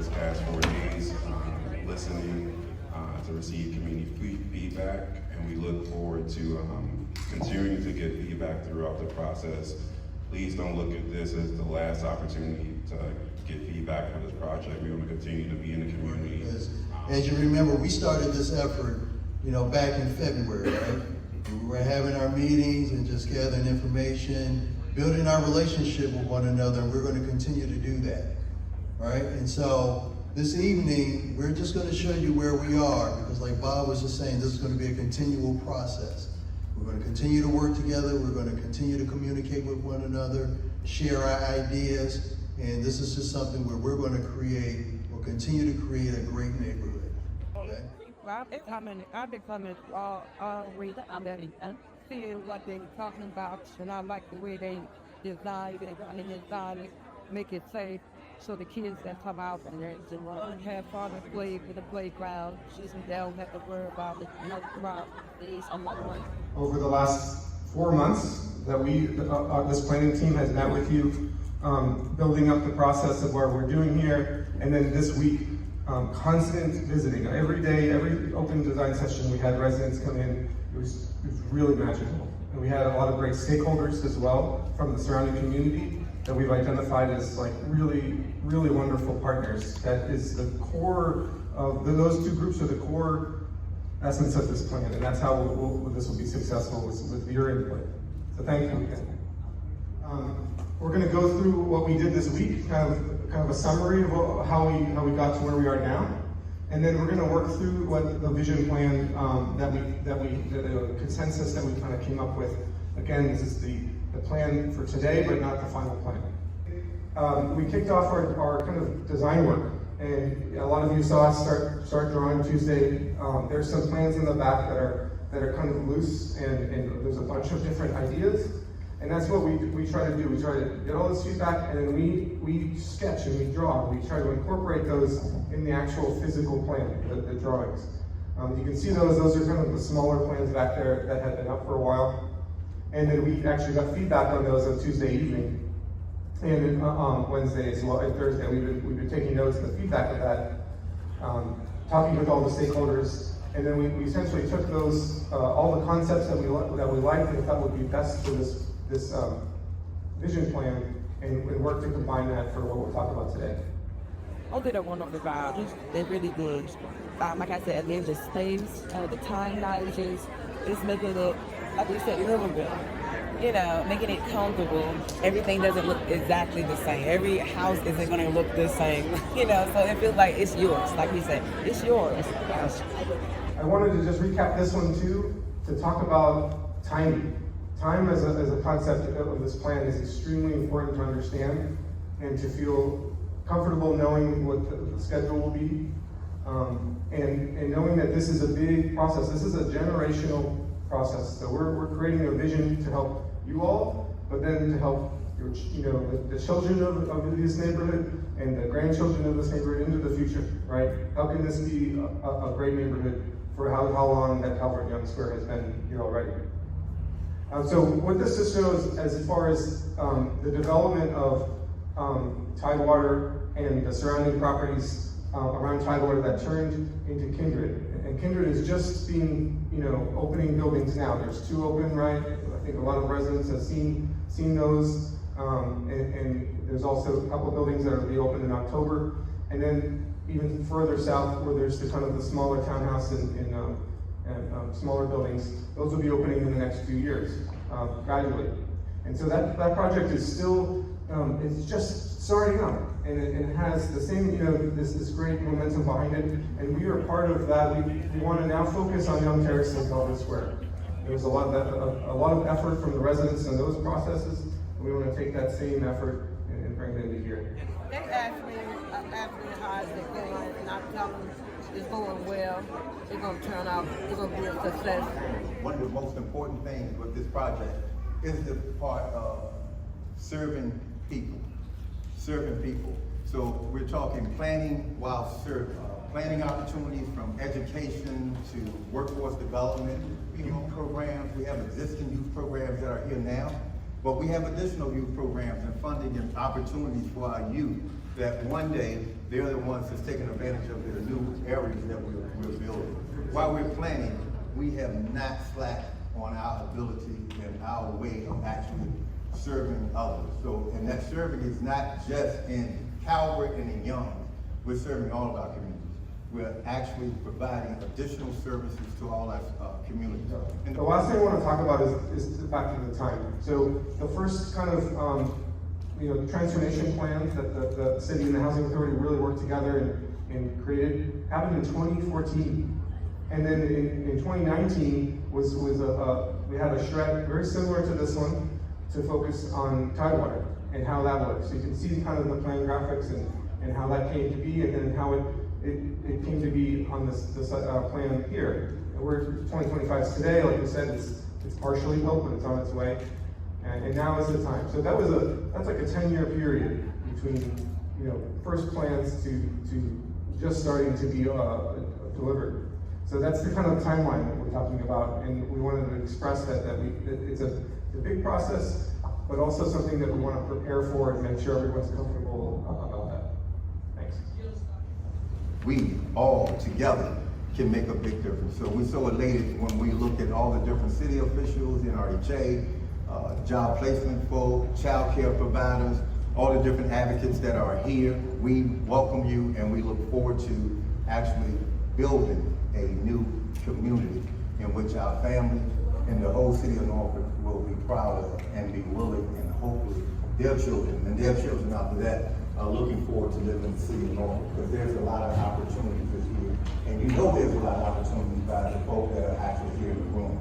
this past 4 days, listening to receive community feedback, and we look forward to continuing to get feedback throughout the process. Please don't look at this as the last opportunity to get feedback for this project. We want to continue to be in the community. As you remember, we started this effort, back in February, right? We were having our meetings and just gathering information, building our relationship with one another, and we're going to continue to do that, right? And so this evening, we're just going to show you where we are, because like Bob was just saying, this is going to be a continual process. We're going to continue to work together. We're going to continue to communicate with one another, share our ideas, and this is just something where we're going to continue to create a great neighborhood. Okay? Well, I've been coming all week and seeing what they're talking about, and I like the way they design it, make it safe, so the kids that come out and have fun and play with the playground, they don't have to worry about the these. Over the last 4 months that this planning team has met with you, building up the process of what we're doing here, and then this week, constant visiting. Every day, every open design session, we had residents come in. It was really magical. And we had a lot of great stakeholders as well from the surrounding community that we've identified as like really, really wonderful partners. That is the core of, those two groups are the core essence of this plan, and that's how this will be successful with your input. So thank you again. We're going to go through what we did this week, kind of a summary of how we got to where we are now, and then we're going to work through what the vision plan the consensus that we kind of came up with. Again, this is the plan for today, but not the final plan. We kicked off our kind of design work. And a lot of you saw us start drawing Tuesday. There's some plans in the back that are kind of loose, and there's a bunch of different ideas. And that's what we try to do. We try to get all this feedback, and then we sketch and we draw. We try to incorporate those in the actual physical plan, the drawings. You can see those are kind of the smaller plans back there that had been up for a while. And then we actually got feedback on those on Tuesday evening. And on Wednesday as well, and Thursday, we've been taking notes of the feedback of that, talking with all the stakeholders, and then we essentially took those, all the concepts that we liked and thought would be best for this vision plan, and worked to combine that for what we're talking about today. I did a wonderful job. They're really good. Like I said, they're just saves, the time knowledges, it's making it, like you said, livable. Making it comfortable. Everything doesn't look exactly the same. Every house isn't going to look the same. So it feels like it's yours. Like we said, it's yours. I wanted to just recap this one too, to talk about timing. Time as a concept of this plan is extremely important to understand and to feel comfortable knowing what the schedule will be, and knowing that this is a big process. This is a generational process. So we're creating a vision to help you all, but then to help the children of this neighborhood and the grandchildren of this neighborhood into the future, right? How can this be a great neighborhood for how long that Calvert Young Square has been here already? So what this just shows as far as the development of Tidewater and the surrounding properties around Tidewater that turned into Kindred. And Kindred is just being, opening buildings now. There's 2 open, right? I think a lot of residents have seen those. And there's also a couple buildings that will be open in October. And then even further south, where there's the kind of the smaller townhouse and smaller buildings, those will be opening in the next few years, gradually. And so that project is still, it's just starting up, and it has the same, this great momentum behind it, and we are part of that. We want to now focus on Young Terrace and Calvert Square. There was a lot of effort from the residents in those processes, and we want to take that same effort and bring it into here. They asked me how it's going, and I tell them it's going well. It's going to turn out, it's going to be a success. One of the most important things with this project is the part of serving people. So we're talking planning while serving. Planning opportunities from education to workforce development, youth programs. We have existing youth programs that are here now, but we have additional youth programs and funding and opportunities for our youth that one day they're the ones that's taking advantage of the new areas that we're building. While we're planning, we have not slacked on our ability and our way of actually serving others. So, and that serving is not just in Calvert and in Young. We're serving all of our communities. We're actually providing additional services to all our communities. And The last thing I want to talk about is back to the time. So the first kind of transformation plan that the city and the housing authority really worked together and created happened in 2014. And then in 2019 we had a Charrette very similar to this one to focus on Tidewater and how that works. So you can see kind of the plan graphics and how that came to be, and then how it came to be on this plan here. And we're 2025 today, like we said, it's partially built, but it's on its way. And now is the time. So that's like a 10-year period between first plans to just starting to be delivered. So that's the kind of timeline that we're talking about, and we wanted to express that it's a big process, but also something that we want to prepare for and make sure everyone's comfortable about that. Thanks. We all together can make a big difference. So we're so elated when we look at all the different city officials, NRHA, job placement folk, child care providers, all the different advocates that are here. We welcome you, and we look forward to actually building a new community in which our family and the whole city of Norfolk will be proud of and be willing, and hopefully their children after that are looking forward to living in the city of Norfolk, because there's a lot of opportunities here, and there's a lot of opportunities by the folk that are actually here in the room.